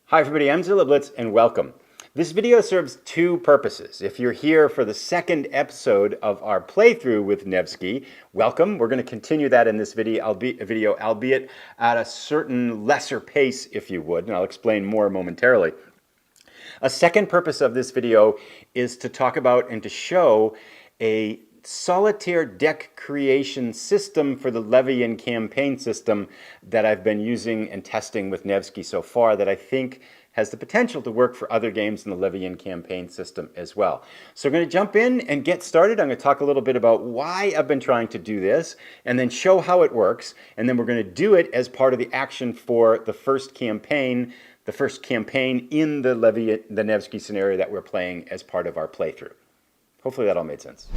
Hi everybody, I'm Zilla and welcome. This video serves two purposes. If you're here for the second episode of our playthrough with Nevsky, welcome. We're going to continue that in this video, albeit at a certain lesser pace, if you would, and I'll explain more momentarily. A second purpose of this video is to talk about and to show a solitaire deck creation system for the Levy Campaign system that I've been using and testing with Nevsky so far that I think has the potential to work for other games in the Levy Campaign system as well. So we're going to jump in and get started. I'm going to talk a little bit about why I've been trying to do this and then show how it works. And then we're going to do it as part of the action for the first campaign in the Nevsky scenario that we're playing as part of our playthrough. Hopefully that all made sense.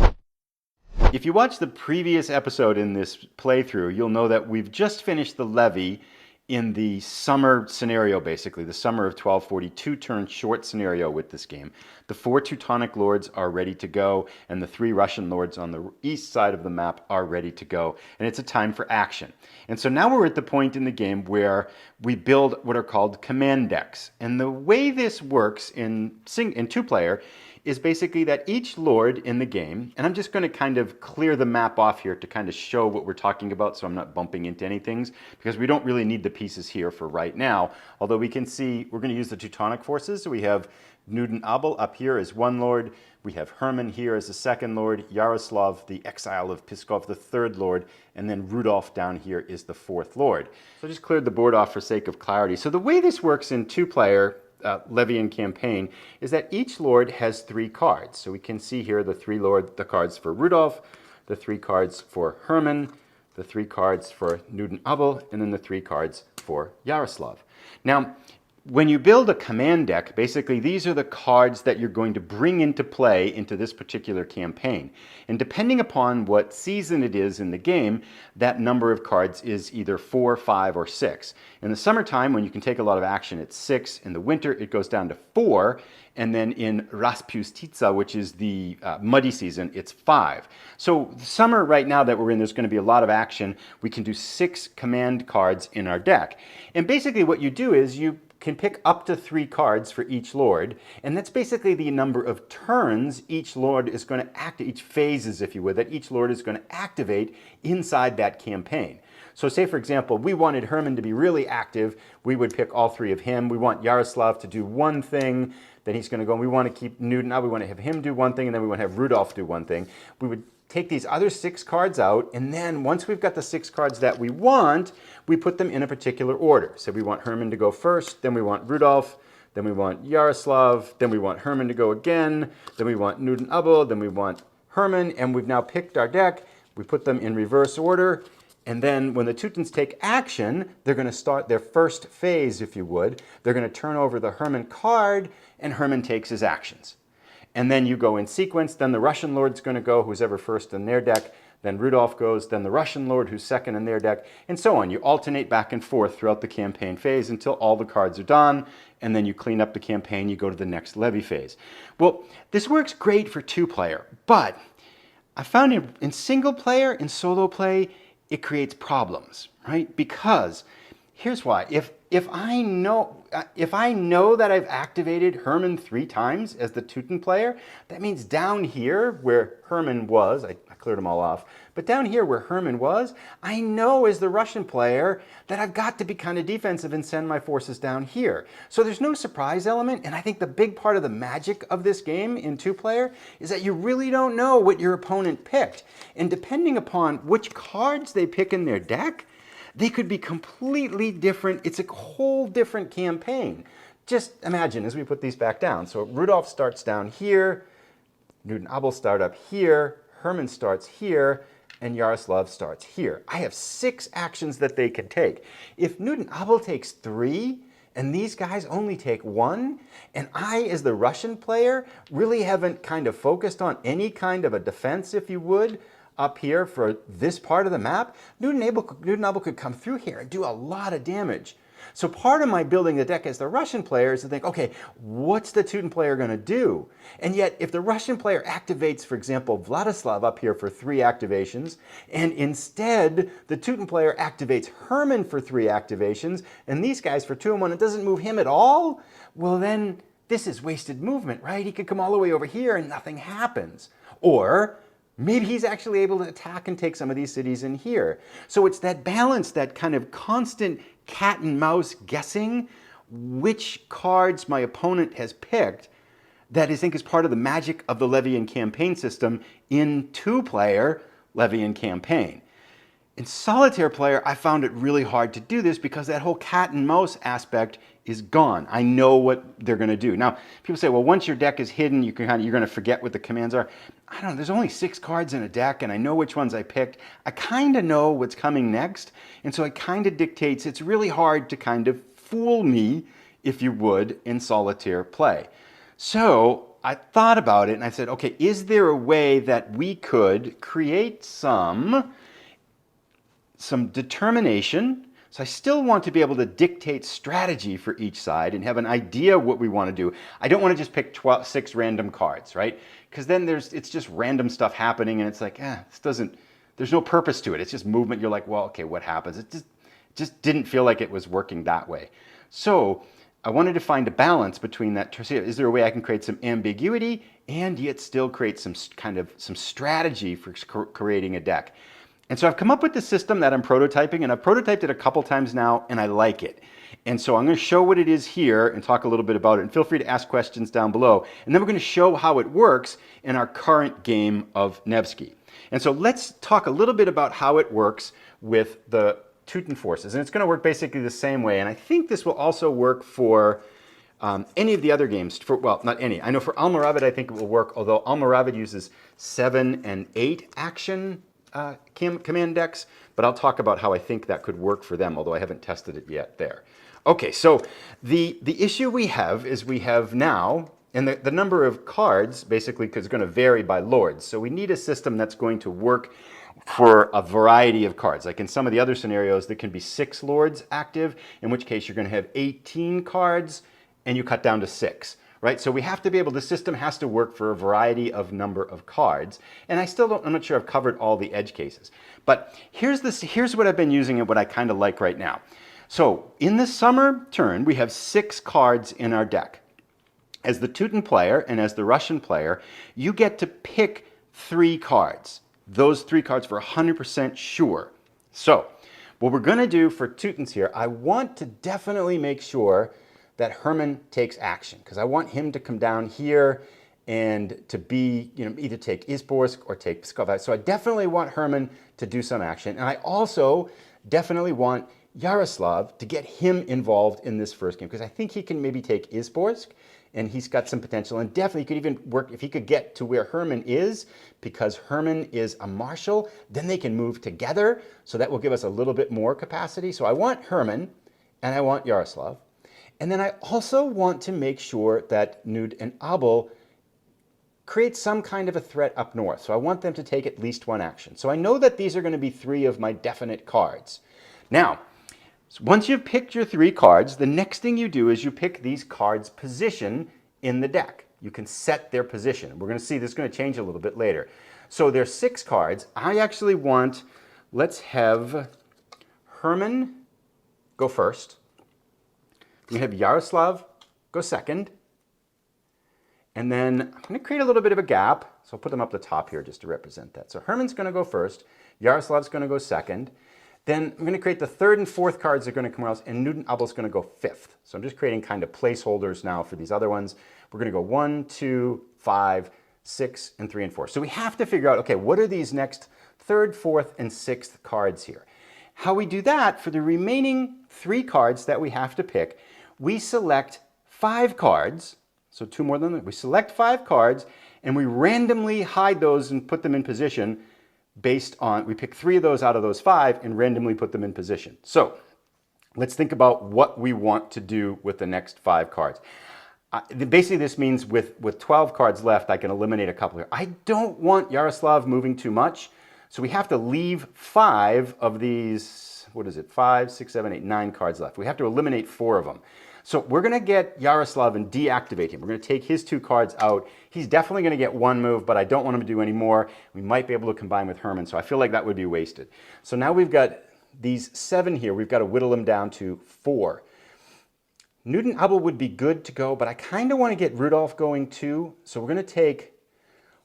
If you watched the previous episode in this playthrough, you'll know that we've just finished the levy in the summer scenario, basically, the summer of 1242 turn short scenario with this game. The 4 Teutonic lords are ready to go, and the 3 Russian lords on the east side of the map are ready to go, and it's a time for action. And so now we're at the point in the game where we build what are called command decks. And the way this works in two-player is basically that each lord in the game, and I'm just going to kind of clear the map off here to kind of show what we're talking about so I'm not bumping into anything, because we don't really need the pieces here for right now, although we can see we're going to use the Teutonic forces. So we have Nuden Abel up here as one lord, we have Herman here as the second lord, Yaroslav, the exile of Pskov, the third lord, and then Rudolf down here is the fourth lord. So I just cleared the board off for sake of clarity. So the way this works in two-player Levy Campaign is that each lord has 3 cards. So we can see here the the cards for Rudolf, the 3 cards for Herman, the 3 cards for Nuden Abel, and then the 3 cards for Yaroslav. Now, when you build a command deck, basically these are the cards that you're going to bring into play into this particular campaign. And depending upon what season it is in the game, that number of cards is either 4, 5, or 6. In the summertime, when you can take a lot of action, it's 6. In the winter, it goes down to 4. And then in Raspustitsa, which is the muddy season, it's 5. So the summer right now that we're in, there's going to be a lot of action. We can do 6 command cards in our deck. And basically what you do is you can pick up to 3 cards for each lord, and that's basically the number of turns each lord is going to activate, each phases, if you would, that each lord is going to activate inside that campaign. So say, for example, we wanted Herman to be really active, we would pick all 3 of him. We want Yaroslav to do one thing, then he's going to go, and we want to keep Nuden, now we want to have him do one thing, and then we want to have Rudolf do one thing. We would take these other 6 cards out, and then once we've got the 6 cards that we want, we put them in a particular order. So we want Herman to go first, then we want Rudolf, then we want Yaroslav, then we want Herman to go again, then we want Nuden Abel, then we want Herman, and we've now picked our deck. We put them in reverse order, and then when the Teutons take action, they're going to start their first phase, if you would. They're going to turn over the Herman card, and Herman takes his actions. And then you go in sequence, then the Russian lord's going to go, who's ever first in their deck, then Rudolf goes, then the Russian lord who's second in their deck, and so on. You alternate back and forth throughout the campaign phase until all the cards are done, and then you clean up the campaign, you go to the next levy phase. Well, this works great for two-player, but I found in single player, in solo play, it creates problems, right? Because here's why. If I know that I've activated Herman 3 times as the Teuton player, that means down here where Herman was, I cleared them all off, but down here where Herman was, I know as the Russian player that I've got to be kind of defensive and send my forces down here. So there's no surprise element, and I think the big part of the magic of this game in 2-player is that you really don't know what your opponent picked. And depending upon which cards they pick in their deck, they could be completely different. It's a whole different campaign. Just imagine as we put these back down. So Rudolf starts down here, Nuden Abel starts up here, Herman starts here, and Yaroslav starts here. I have 6 actions that they can take. If Nuden Abel takes 3, and these guys only take 1, and I, as the Russian player, really haven't kind of focused on any kind of a defense, if you would, up here for this part of the map, Nuden Abel could come through here and do a lot of damage. So part of my building the deck as the Russian player is to think, okay, what's the Teuton player going to do? And yet, if the Russian player activates, for example, Vladislav up here for 3 activations, and instead the Teuton player activates Herman for 3 activations, and these guys for 2 and 1, it doesn't move him at all, well then, this is wasted movement, right? He could come all the way over here and nothing happens. Or maybe he's actually able to attack and take some of these cities in here. So it's that balance, that kind of constant cat and mouse guessing which cards my opponent has picked that I think is part of the magic of the Levy Campaign system in 2-player Levy Campaign. In solitaire player, I found it really hard to do this because that whole cat and mouse aspect is gone. I know what they're going to do. Now, people say, well, once your deck is hidden, you're going to forget what the commands are. I don't know. There's only 6 cards in a deck, and I know which ones I picked. I kind of know what's coming next, and so it kind of dictates. It's really hard to kind of fool me, if you would, in solitaire play. So I thought about it, and I said, okay, is there a way that we could create some determination? So I still want to be able to dictate strategy for each side and have an idea what we want to do. I don't want to just pick 6 random cards, right? Because then it's just random stuff happening and it's like, there's no purpose to it. It's just movement. You're like, well, okay, what happens? It just didn't feel like it was working that way. So I wanted to find a balance between that. Is there a way I can create some ambiguity and yet still create some strategy for creating a deck? And so I've come up with the system that I'm prototyping, and I've prototyped it a couple times now, and I like it. And so I'm going to show what it is here and talk a little bit about it. And feel free to ask questions down below. And then we're going to show how it works in our current game of Nevsky. And so let's talk a little bit about how it works with the Teuton forces. And it's going to work basically the same way. And I think this will also work for any of the other games. Well, not any. I know for Almoravid I think it will work, although Almoravid uses 7 and 8 action command decks, but I'll talk about how I think that could work for them, although I haven't tested it yet there. Okay, so the issue we have is we have now, and the number of cards basically is going to vary by lords, so we need a system that's going to work for a variety of cards. Like in some of the other scenarios, there can be 6 lords active, in which case you're going to have 18 cards, and you cut down to 6. Right, so we have to be able, the system has to work for a variety of number of cards. And I'm not sure I've covered all the edge cases. But here's what I've been using and what I kind of like right now. So in the summer turn, we have 6 cards in our deck. As the Teuton player and as the Russian player, you get to pick 3 cards. Those 3 cards for 100% sure. So what we're going to do for Teutons here, I want to definitely make sure that Herman takes action, because I want him to come down here and to be, either take Izborsk or take Pskov. So I definitely want Herman to do some action. And I also definitely want Yaroslav to get him involved in this first game, because I think he can maybe take Izborsk, and he's got some potential. And definitely could even work if he could get to where Herman is, because Herman is a marshal, then they can move together. So that will give us a little bit more capacity. So I want Herman, and I want Yaroslav. And then I also want to make sure that Nud and Abel create some kind of a threat up north. So I want them to take at least 1 action. So I know that these are going to be 3 of my definite cards. Now, once you've picked your 3 cards, the next thing you do is you pick these cards' position in the deck. You can set their position. We're going to see this is going to change a little bit later. So there's 6 cards. I actually want, let's have Herman go first. We have Yaroslav go second. And then I'm going to create a little bit of a gap. So I'll put them up the top here just to represent that. So Herman's going to go first. Yaroslav's going to go second. Then I'm going to create the 3rd and 4th cards that are going to come out, and Nud and Abel's going to go 5th. So I'm just creating kind of placeholders now for these other ones. We're going to go 1, 2, 5, 6, and 3 and 4. So we have to figure out, okay, what are these next 3rd, 4th, and 6th cards here? How we do that for the remaining 3 cards that we have to pick, we select 5 cards, so 2 more than that. We select 5 cards, and we randomly hide those and put them in position based on, we pick 3 of those out of those 5 and randomly put them in position. So let's think about what we want to do with the next 5 cards. Basically, this means with 12 cards left, I can eliminate a couple here. I don't want Yaroslav moving too much, so we have to leave 5 of these what is it, 5, 6, 7, 8, 9 cards left. We have to eliminate 4 of them. So we're going to get Yaroslav and deactivate him. We're going to take his 2 cards out. He's definitely going to get 1 move, but I don't want him to do any more. We might be able to combine with Herman, so I feel like that would be wasted. So now we've got these 7 here. We've got to whittle them down to 4. Newton Abel would be good to go, but I kind of want to get Rudolph going too. So we're going to take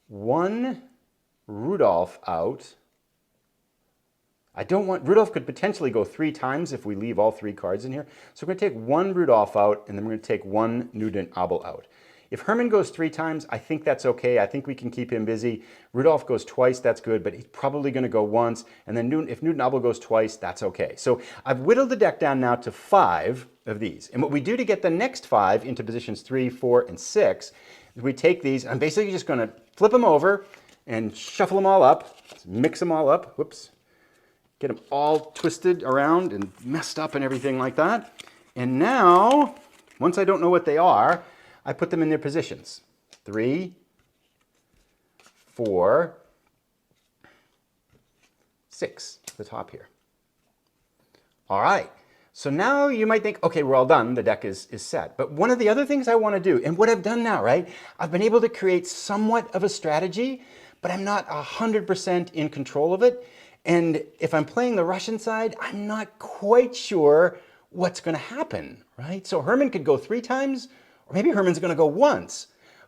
1 Rudolph out. I don't want, Rudolph could potentially go 3 times if we leave all 3 cards in here. So we're going to take 1 Rudolph out, and then we're going to take 1 Newton Abel out. If Herman goes 3 times, I think that's okay. I think we can keep him busy. Rudolph goes twice, that's good, but he's probably going to go once. And then if Newton Abel goes twice, that's okay. So I've whittled the deck down now to 5 of these. And what we do to get the next 5 into positions 3, 4, and 6 is we take these. I'm basically just going to flip them over and shuffle them all up, mix them all up. Whoops. Get them all twisted around and messed up and everything like that. And now, once I don't know what they are, I put them in their positions. 3, 4, 6 at the top here. All right. So now you might think, okay, we're all done. The deck is set. But one of the other things I want to do, and what I've done now, right? I've been able to create somewhat of a strategy, but I'm not 100% in control of it. And if I'm playing the Russian side, I'm not quite sure what's going to happen, right? So Herman could go 3 times, or maybe Herman's going to go once.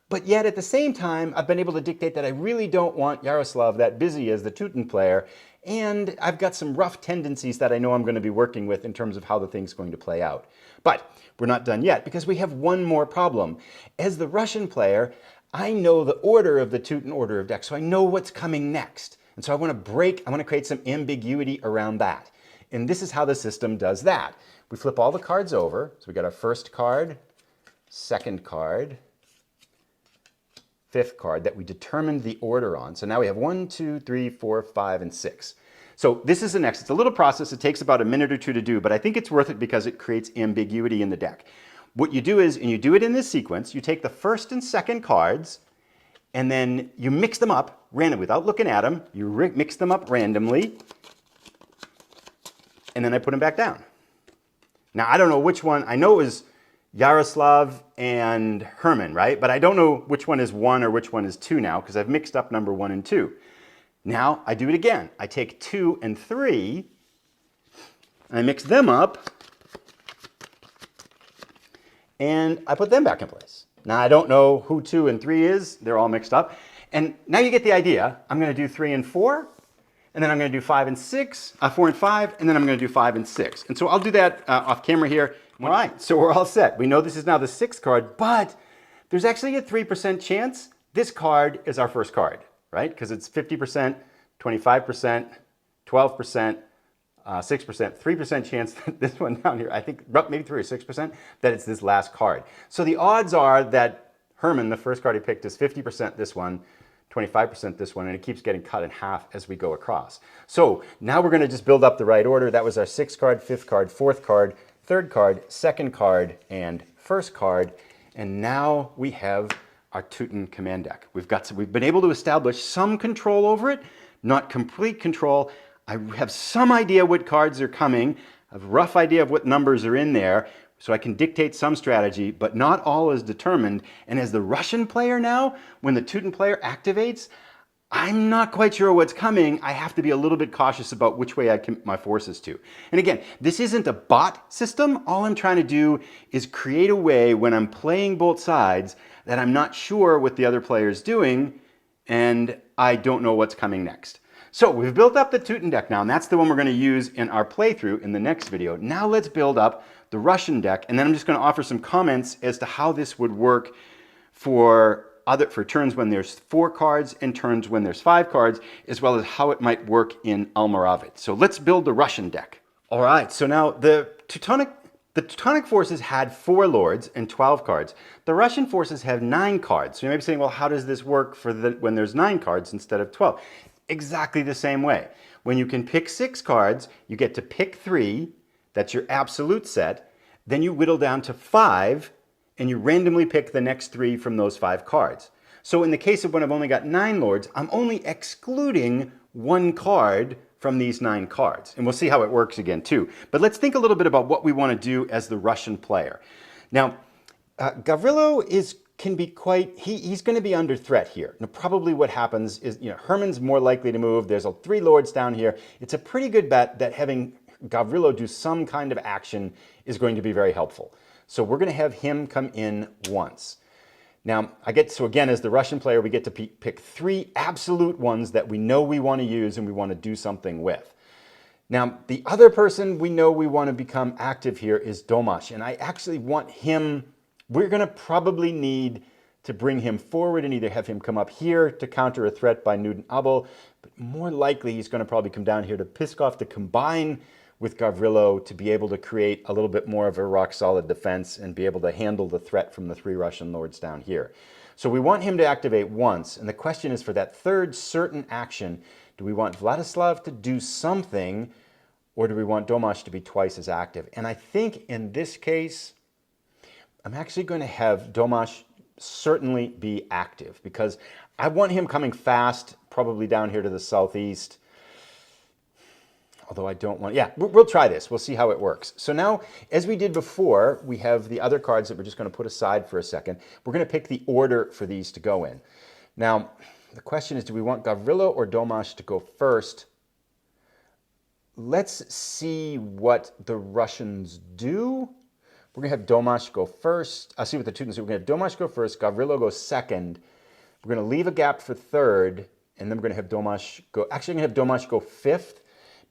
But yet at the same time, I've been able to dictate that I really don't want Yaroslav that busy as the Teuton player. And I've got some rough tendencies that I know I'm going to be working with in terms of how the thing's going to play out. But we're not done yet because we have one more problem. As the Russian player, I know the order of the Teuton order of decks, so I know what's coming next. And so I want to create some ambiguity around that. And this is how the system does that. We flip all the cards over. So we got our first card, second card, 5th card that we determined the order on. So now we have 1, 2, 3, 4, 5, and 6. So this is the next. It's a little process. It takes about a minute or 2 to do, but I think it's worth it because it creates ambiguity in the deck. What you do is, and you do it in this sequence, you take the first and second cards, and then you mix them up randomly without looking at them. You mix them up randomly, and then I put them back down. Now, I don't know which one. I know it was Yaroslav and Herman, right? But I don't know which one is 1 or which one is 2 now because I've mixed up number 1 and 2. Now, I do it again. I take 2 and 3, and I mix them up, and I put them back in place. Now, I don't know who 2 and 3 is. They're all mixed up. And now you get the idea. I'm going to do 3 and 4, and then I'm going to do 5 and 6, 4 and 5, and then I'm going to do 5 and 6. And so I'll do that off camera here. All right, so we're all set. We know this is now the 6th card, but there's actually a 3% chance this card is our first card, right? Because it's 50%, 25%, 12%, 6%, 3% chance that this one down here, I think maybe 3 or 6%, that it's this last card. So the odds are that Herman, the first card he picked, is 50% this one, 25% this one, and it keeps getting cut in half as we go across. So now we're going to just build up the right order. That was our 6th card, 5th card, 4th card, 3rd card, 2nd card, and 1st card. And now we have our Teuton command deck. We've been able to establish some control over it, not complete control. I have some idea what cards are coming, I have a rough idea of what numbers are in there, so I can dictate some strategy, but not all is determined. And as the Russian player now, when the Teuton player activates, I'm not quite sure what's coming. I have to be a little bit cautious about which way I commit my forces to. And again, this isn't a bot system. All I'm trying to do is create a way when I'm playing both sides that I'm not sure what the other player is doing and I don't know what's coming next. So we've built up the Teuton deck now, and that's the one we're going to use in our playthrough in the next video. Now let's build up the Russian deck, and then I'm just going to offer some comments as to how this would work for turns when there's 4 cards and turns when there's 5 cards, as well as how it might work in Almoravid. So let's build the Russian deck. All right, so now the Teutonic forces had 4 lords and 12 cards. The Russian forces have 9 cards. So you may be saying, well, how does this work for when there's 9 cards instead of 12? Exactly the same way. When you can pick 6 cards, you get to pick 3. That's your absolute set. Then you whittle down to 5, and you randomly pick the next 3 from those 5 cards. So in the case of when I've only got 9 lords, I'm only excluding 1 card from these 9 cards. And we'll see how it works again too. But let's think a little bit about what we want to do as the Russian player. Now, Gavrilo can be quite, he's going to be under threat here. Now, probably what happens is, Herman's more likely to move. There's 3 lords down here. It's a pretty good bet that having Gavrilo do some kind of action is going to be very helpful. So we're going to have him come in once. Now, so again, as the Russian player, we get to pick 3 absolute ones that we know we want to use and we want to do something with. Now, the other person we know we want to become active here is Domash, and I actually want him, we're going to probably need to bring him forward and either have him come up here to counter a threat by Nuden Abel, but more likely he's going to probably come down here to Piskov to combine with Gavrilo to be able to create a little bit more of a rock-solid defense and be able to handle the threat from the 3 Russian lords down here. So we want him to activate once, and the question is for that third certain action, do we want Vladislav to do something, or do we want Domash to be twice as active? And I think in this case, I'm actually going to have Domash certainly be active because I want him coming fast, probably down here to the southeast. Although I don't want, yeah, we'll try this. We'll see how it works. So now, as we did before, we have the other cards that we're just going to put aside for a second. We're going to pick the order for these to go in. Now, the question is, do we want Gavrilo or Domash to go first? Let's see what the Russians do. We're going to have Domash go first. I'll see what the Teutons do. We're going to have Domash go first, Gavrilo go second. We're going to leave a gap for third, and then we're going to have Domash go, actually I'm going to have Domash go fifth,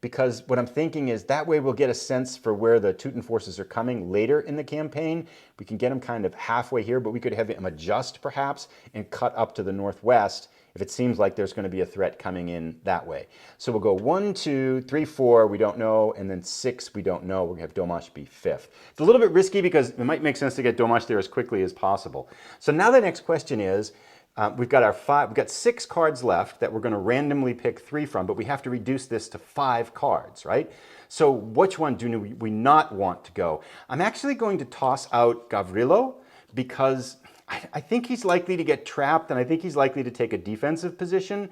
because what I'm thinking is that way we'll get a sense for where the Teuton forces are coming later in the campaign. We can get them kind of halfway here, but we could have him adjust perhaps and cut up to the northwest if it seems like there's going to be a threat coming in that way. So we'll go 1, 2, 3, 4, we don't know, and then 6, we don't know. We're going to have Domash be fifth. It's a little bit risky because it might make sense to get Domash there as quickly as possible. So now the next question is, we've got 6 cards left that we're going to randomly pick 3 from, but we have to reduce this to 5 cards, right? So which one do we not want to go? I'm actually going to toss out Gavrilo because I think he's likely to get trapped and I think he's likely to take a defensive position.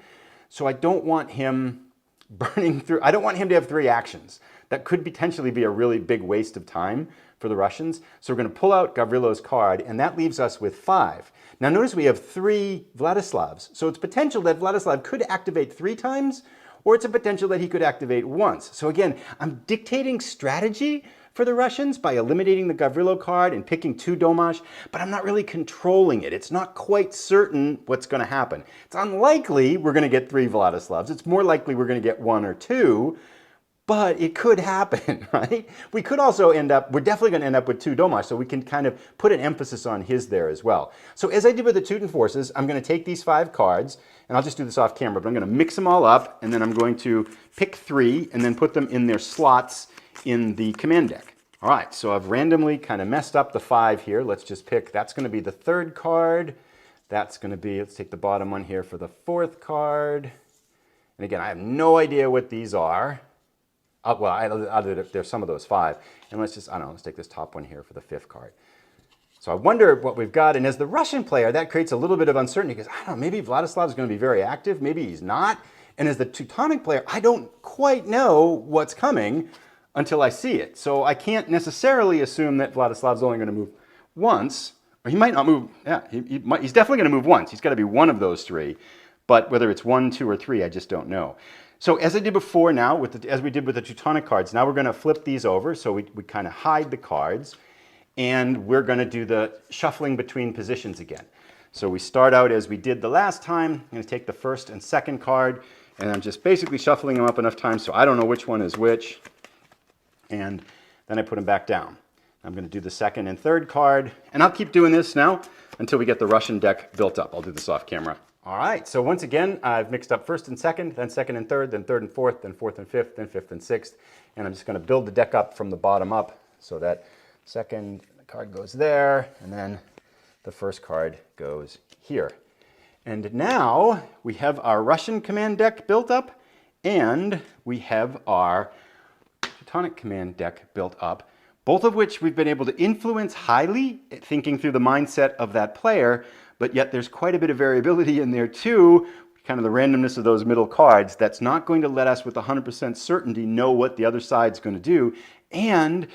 So I don't want him burning through, I don't want him to have 3 actions. That could potentially be a really big waste of time for the Russians. So we're going to pull out Gavrilo's card and that leaves us with 5. Now notice we have 3 Vladislavs. So it's potential that Vladislav could activate 3 times, or it's a potential that he could activate once. So again, I'm dictating strategy for the Russians by eliminating the Gavrilo card and picking 2 Domash, but I'm not really controlling it. It's not quite certain what's going to happen. It's unlikely we're going to get 3 Vladislavs. It's more likely we're going to get 1 or 2, but it could happen, right? We could also end up, we're definitely going to end up with 2 Domash, so we can kind of put an emphasis on his there as well. So as I did with the Teuton forces, I'm going to take these 5 cards, and I'll just do this off camera, but I'm going to mix them all up, and then I'm going to pick 3 and then put them in their slots in the command deck. All right, so I've randomly kind of messed up the 5 here. Let's just pick, that's going to be the 3rd card. That's going to be, let's take the bottom one here for the 4th card. And again, I have no idea what these are. There's some of those 5. And let's just, I don't know, let's take this top one here for the 5th card. So I wonder what we've got. And as the Russian player, that creates a little bit of uncertainty because, I don't know, maybe Vladislav's going to be very active. Maybe he's not. And as the Teutonic player, I don't quite know what's coming until I see it. So I can't necessarily assume that Vladislav's only going to move once. Or he might not move. Yeah, he's definitely going to move once. He's got to be one of those 3. But whether it's 1, 2, or 3, I just don't know. So as I did before now, as we did with the Teutonic cards, now we're going to flip these over. So we kind of hide the cards. And we're going to do the shuffling between positions again. So we start out as we did the last time. I'm going to take the 1st and 2nd card. And I'm just basically shuffling them up enough times so I don't know which one is which. And then I put them back down. I'm going to do the 2nd and 3rd card. And I'll keep doing this now until we get the Russian deck built up. I'll do this off camera. All right, so once again, I've mixed up 1st and 2nd, then 2nd and 3rd, then 3rd and 4th, then 4th and 5th, then 5th and 6th. And I'm just going to build the deck up from the bottom up so that 2nd card goes there, and then the 1st card goes here. And now we have our Russian command deck built up, and we have our Teutonic command deck built up, both of which we've been able to influence highly, thinking through the mindset of that player, but yet there's quite a bit of variability in there too, kind of the randomness of those middle cards, that's not going to let us with 100% certainty know what the other side's going to do. And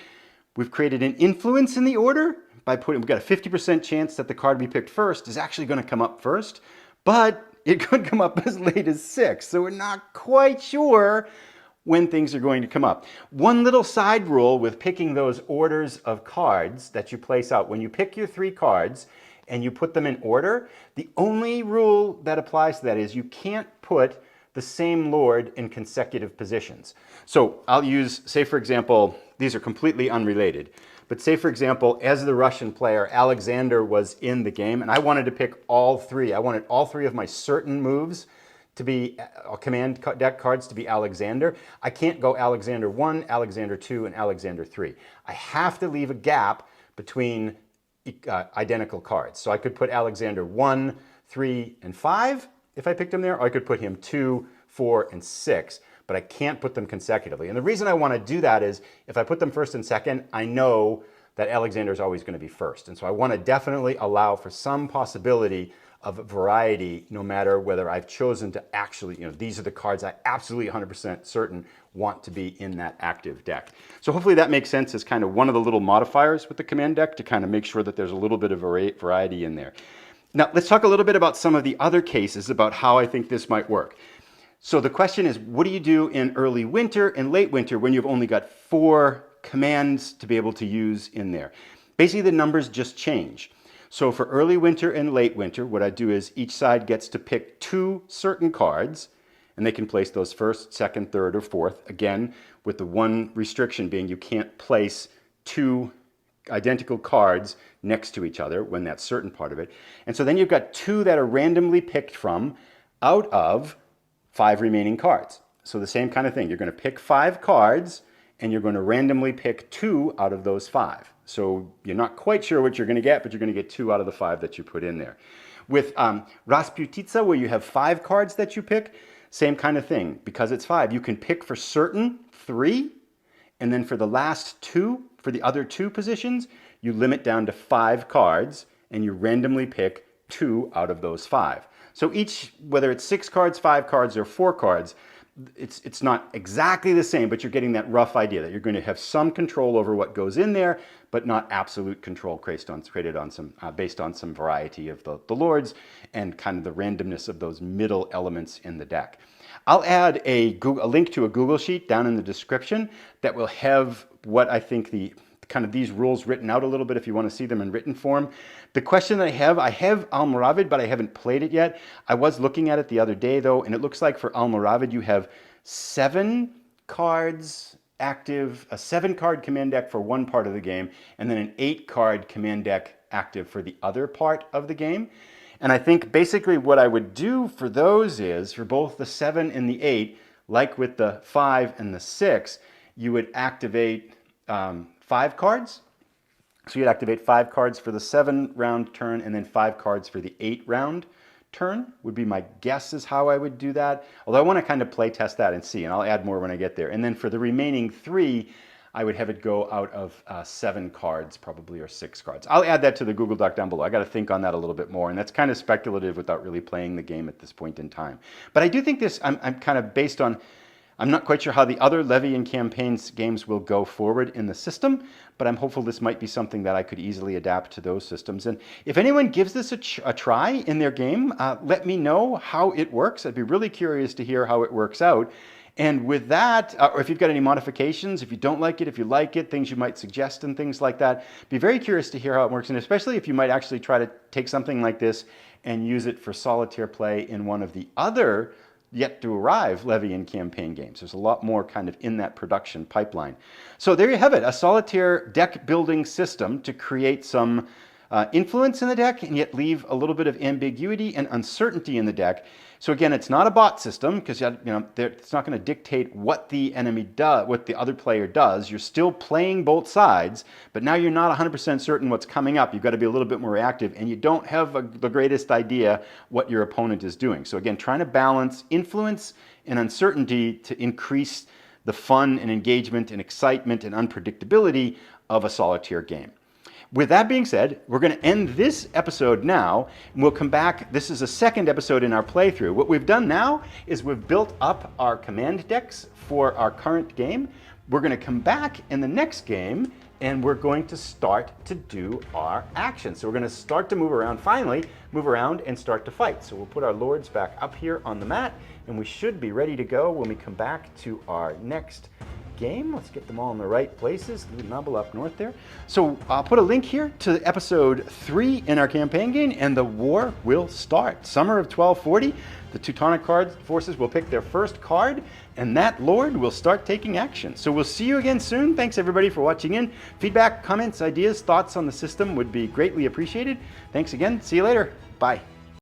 we've created an influence in the order by we've got a 50% chance that the card we picked first is actually going to come up first, but it could come up as late as 6. So we're not quite sure when things are going to come up. One little side rule with picking those orders of cards that you place out, when you pick your 3 cards and you put them in order, the only rule that applies to that is you can't put the same lord in consecutive positions. So I'll use, say for example, these are completely unrelated, but say for example, as the Russian player, Alexander was in the game and I wanted to pick all 3. I wanted all 3 of my certain moves to be command deck cards to be Alexander. I can't go Alexander 1, Alexander 2, and Alexander 3. I have to leave a gap between identical cards. So I could put Alexander 1, 3, and 5 if I picked him there, or I could put him 2, 4, and 6, but I can't put them consecutively. And the reason I want to do that is if I put them first and second, I know that Alexander is always going to be first. And so I want to definitely allow for some possibility of variety, no matter whether I've chosen to actually, these are the cards I absolutely 100% certain want to be in that active deck. So hopefully that makes sense as kind of one of the little modifiers with the command deck to kind of make sure that there's a little bit of variety in there. Now let's talk a little bit about some of the other cases about how I think this might work. So the question is, what do you do in early winter and late winter when you've only got 4 commands to be able to use in there? Basically the numbers just change. So for early winter and late winter, what I do is each side gets to pick 2 certain cards, and they can place those first, second, third, or fourth. Again, with the one restriction being you can't place 2 identical cards next to each other when that's certain part of it. And so then you've got 2 that are randomly picked from out of 5 remaining cards. So the same kind of thing. You're going to pick 5 cards, and you're going to randomly pick 2 out of those 5. So you're not quite sure what you're going to get, but you're going to get 2 out of the 5 that you put in there. With Rasputitsa, where you have 5 cards that you pick, same kind of thing. Because it's 5, you can pick for certain 3, and then for the last 2, for the other 2 positions, you limit down to 5 cards, and you randomly pick 2 out of those 5. So each, whether it's 6 cards, 5 cards, or 4 cards, it's not exactly the same, but you're getting that rough idea that you're going to have some control over what goes in there, but not absolute control based on some variety of the lords and kind of the randomness of those middle elements in the deck. I'll add a link to a Google Sheet down in the description that will have what I think kind of these rules written out a little bit if you want to see them in written form. The question that I have Almoravid, but I haven't played it yet. I was looking at it the other day though, and it looks like for Almoravid you have 7 cards active, a 7-card command deck for one part of the game, and then an 8-card command deck active for the other part of the game. And I think basically what I would do for those is, for both the 7 and the 8, like with the 5 and the 6, you would activate 5 cards. So you'd activate 5 cards for the 7-round turn and then 5 cards for the 8-round turn would be my guess is how I would do that. Although I want to kind of play test that and see, and I'll add more when I get there. And then for the remaining 3, I would have it go out of 7 cards probably, or 6 cards. I'll add that to the Google Doc down below. I got to think on that a little bit more, and that's kind of speculative without really playing the game at this point in time. But I do think this, I'm kind of based on, I'm not quite sure how the other Levy and Campaign games will go forward in the system, but I'm hopeful this might be something that I could easily adapt to those systems. And if anyone gives this a try in their game, let me know how it works. I'd be really curious to hear how it works out. And with that, or if you've got any modifications, if you don't like it, if you like it, things you might suggest and things like that, be very curious to hear how it works. And especially if you might actually try to take something like this and use it for solitaire play in one of the other yet to arrive Levy and Campaign games. There's a lot more kind of in that production pipeline. So there you have it, a solitaire deck building system to create some influence in the deck and yet leave a little bit of ambiguity and uncertainty in the deck. So again, it's not a bot system because it's not going to dictate what the enemy does, what the other player does. You're still playing both sides, but now you're not 100% certain what's coming up. You've got to be a little bit more reactive, and you don't have the greatest idea what your opponent is doing. So again, trying to balance influence and uncertainty to increase the fun and engagement and excitement and unpredictability of a solitaire game. With that being said, we're going to end this episode now, and we'll come back. This is a second episode in our playthrough. What we've done now is we've built up our command decks for our current game. We're going to come back in the next game, and we're going to start to do our action. So we're going to start to move around, finally, move around and start to fight. So we'll put our lords back up here on the mat, and we should be ready to go when we come back to our next game. Let's get them all in the right places. Nubble up north there. So I'll put a link here to episode 3 in our campaign game, and the war will start. Summer of 1240, the Teutonic forces will pick their first card, and that lord will start taking action. So we'll see you again soon. Thanks everybody for watching in. Feedback, comments, ideas, thoughts on the system would be greatly appreciated. Thanks again. See you later. Bye.